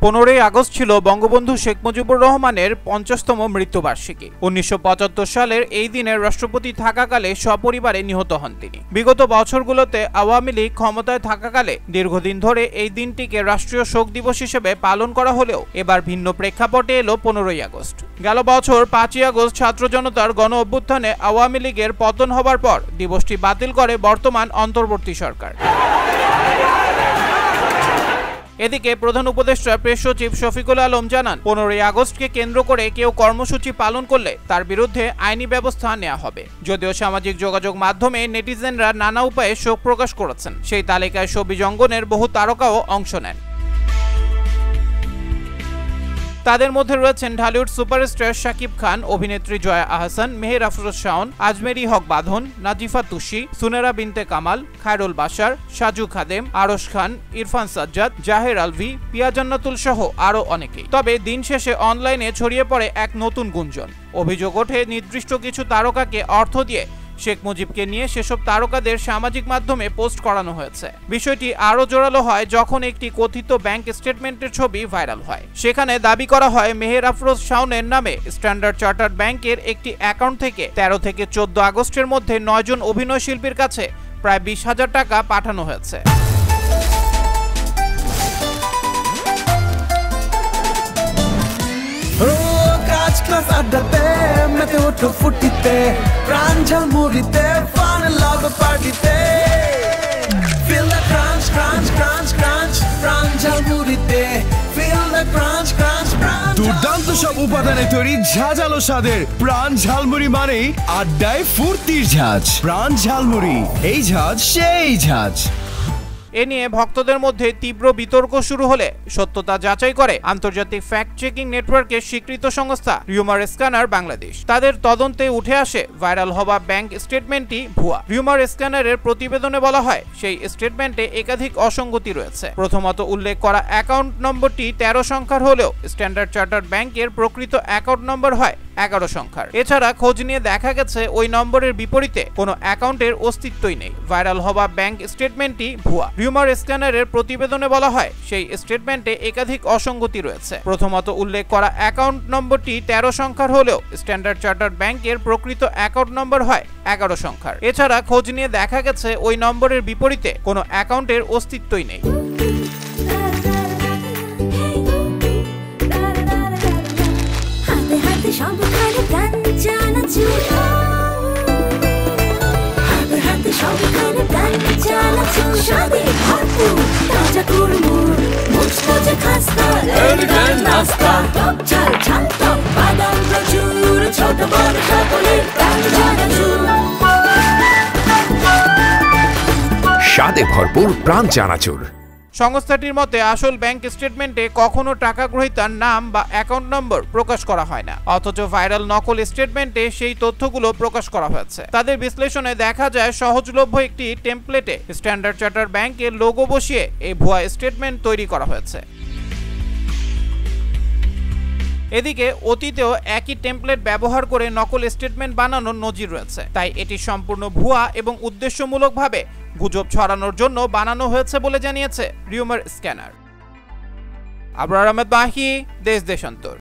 15ই August ছিল বঙ্গবন্ধু শেখ মুজিবুর রহমানের 50তম মৃত্যুবার্ষিকী। 1975 সালের এই দিনে রাষ্ট্রপতি থাকাকালে সপরিবারে নিহত হন তিনি। বিগত বছরগুলোতে আওয়ামী লীগ ক্ষমতায় থাকাকালে দীর্ঘদিন ধরে এই দিনটিকে রাষ্ট্রীয় শোক দিবস হিসেবে পালন করা হলেও এবার ভিন্ন প্রেক্ষাপটে এলো 15ই আগস্ট। গেল বছর 5ই আগস্ট ছাত্র জনতার গণ অভ্যুত্থানে আওয়ামী লীগের পতন হবার পর দিবসটি বাতিল করে বর্তমান অন্তর্বর্তী সরকার। এদিকে প্রধান উপদেষ্টা প্রেস সচিব শফিকুল আলম জানান, 15ই আগস্টকে কেন্দ্র করে কেউ কর্মসূচি পালন করলে তার বিরুদ্ধে আইনি ব্যবস্থা নেওয়া হবে। যদিও সামাজিক যোগাযোগ মাধ্যমে নেটিজেনরা নানা উপায়ে শোক প্রকাশ করেছেন, সেই তালিকায় শোবিজ অঙ্গনের বহু তারকাও অংশ নেন। তাদের মধ্যে রয়েছেন ঢালিউড সুপারস্টার শাকিব খান, অভিনেত্রী জয়া আহসান, মেহের আফরোজ শাওন, আজমেরি হক বাঁধন, নাজিফা তুষি, সুনেরা বিনতে কামাল, খায়রুল বাশার, সাজু খাদেম, আরশ খান, ইরফান সাজ্জাদ, জাহের আলভি, পিয়া জান্নাতুল সহ আরও অনেকেই। তবে দিন শেষে অনলাইনে ছড়িয়ে পড়ে এক নতুন গুঞ্জন। অভিযোগ ওঠে নির্দিষ্ট কিছু তারকাকে অর্থ দিয়ে শেখ মুজিবকে নিয়ে সেসব তারকাদের সামাজিক মাধ্যমে পোস্ট করানো হয়েছে। বিষয়টি আরও জোরালো হয় যখন একটি কথিত ব্যাংক স্টেটমেন্টের ছবি ভাইরাল হয়। সেখানে দাবি করা হয় মেহের আফরোজ শাওনের নামে স্ট্যান্ডার্ড চার্টার্ড ব্যাংকের একটি অ্যাকাউন্ট থেকে 13 থেকে 14 আগস্টের মধ্যে 9 জন অভিনয় শিল্পীর কাছে প্রায় 20,000 টাকা পাঠানো হয়েছে। দুর্দান্ত সব উপাদানে তৈরি ঝাঁঝালো স্বাদের প্রাণ ঝালমুড়ি মানেই আড্ডায় ফুর্তির ঝাঁঝ। প্রাণ ঝালমুড়ি, এই ঝাঁঝ সেই ঝাঁঝ। এ নিয়ে ভক্তদের মধ্যে তীব্র বিতর্ক শুরু হলে সত্যতা যাচাই করে আন্তর্জাতিক ফ্যাক্ট চেকিং নেটওয়ার্কের স্বীকৃত সংস্থা রিউমার স্ক্যানার বাংলাদেশ। তাদের তদন্তে উঠে আসে ভাইরাল হওয়া ব্যাংক স্টেটমেন্টটি ভুয়া। রিউমার স্ক্যানারের প্রতিবেদনে বলা হয়, সেই স্টেটমেন্টে একাধিক অসঙ্গতি রয়েছে। প্রথমত উল্লেখ করা অ্যাকাউন্ট নম্বরটি 13 সংখ্যার হলেও স্ট্যান্ডার্ড চার্টার্ড ব্যাংকের প্রকৃত অ্যাকাউন্ট নম্বর হয় 11 সংখ্যার। এছাড়া খোঁজ নিয়ে দেখা গেছে ওই নম্বরের বিপরীতে কোনো অ্যাকাউন্টের অস্তিত্বই নেই। ভাইরাল হওয়া ব্যাংক স্টেটমেন্টটি ভুয়া। রিউমার স্ক্যানারের প্রতিবেদনে বলা হয়, সেই স্টেটমেন্টে একাধিক অসঙ্গতি রয়েছে। প্রথমত উল্লেখ করা অ্যাকাউন্ট নম্বরটি 13 সংখ্যার হলেও স্ট্যান্ডার্ড চার্টার্ড ব্যাংকের প্রকৃত অ্যাকাউন্ট নম্বর হয় 11 সংখ্যার। এছাড়া খোঁজ নিয়ে দেখা গেছে ওই নম্বরের বিপরীতে কোনো অ্যাকাউন্টের অস্তিত্বই নেই। স্বাদে ভরপুর প্রাণ চানাচুর। সংস্থাটির মতে আসল ব্যাংক স্টেটমেন্টে কখনো টাকা গ্রহীতার নাম বা অ্যাকাউন্ট নম্বর প্রকাশ করা হয় না, অথচ ভাইরাল নকল স্টেটমেন্টে সেই তথ্যগুলো প্রকাশ করা হয়েছে। তাদের বিশ্লেষণে দেখা যায় সহজলভ্য একটি টেমপ্লেটে স্ট্যান্ডার্ড চার্টার্ড ব্যাংকের লোগো বসিয়ে এই ভুয়া স্টেটমেন্ট তৈরি করা হয়েছে। এদিকে অতীতেও একই টেমপ্লেট ব্যবহার করে নকল স্টেটমেন্ট বানানোর নজির রয়েছে। তাই এটি সম্পূর্ণ ভুয়া এবং উদ্দেশ্যমূলকভাবে গুজব ছড়ানোর জন্য বানানো হয়েছে বলে জানিয়েছে রিউমার স্ক্যানার। আবরার আহমেদ মাহি, দেশ দেশান্তর।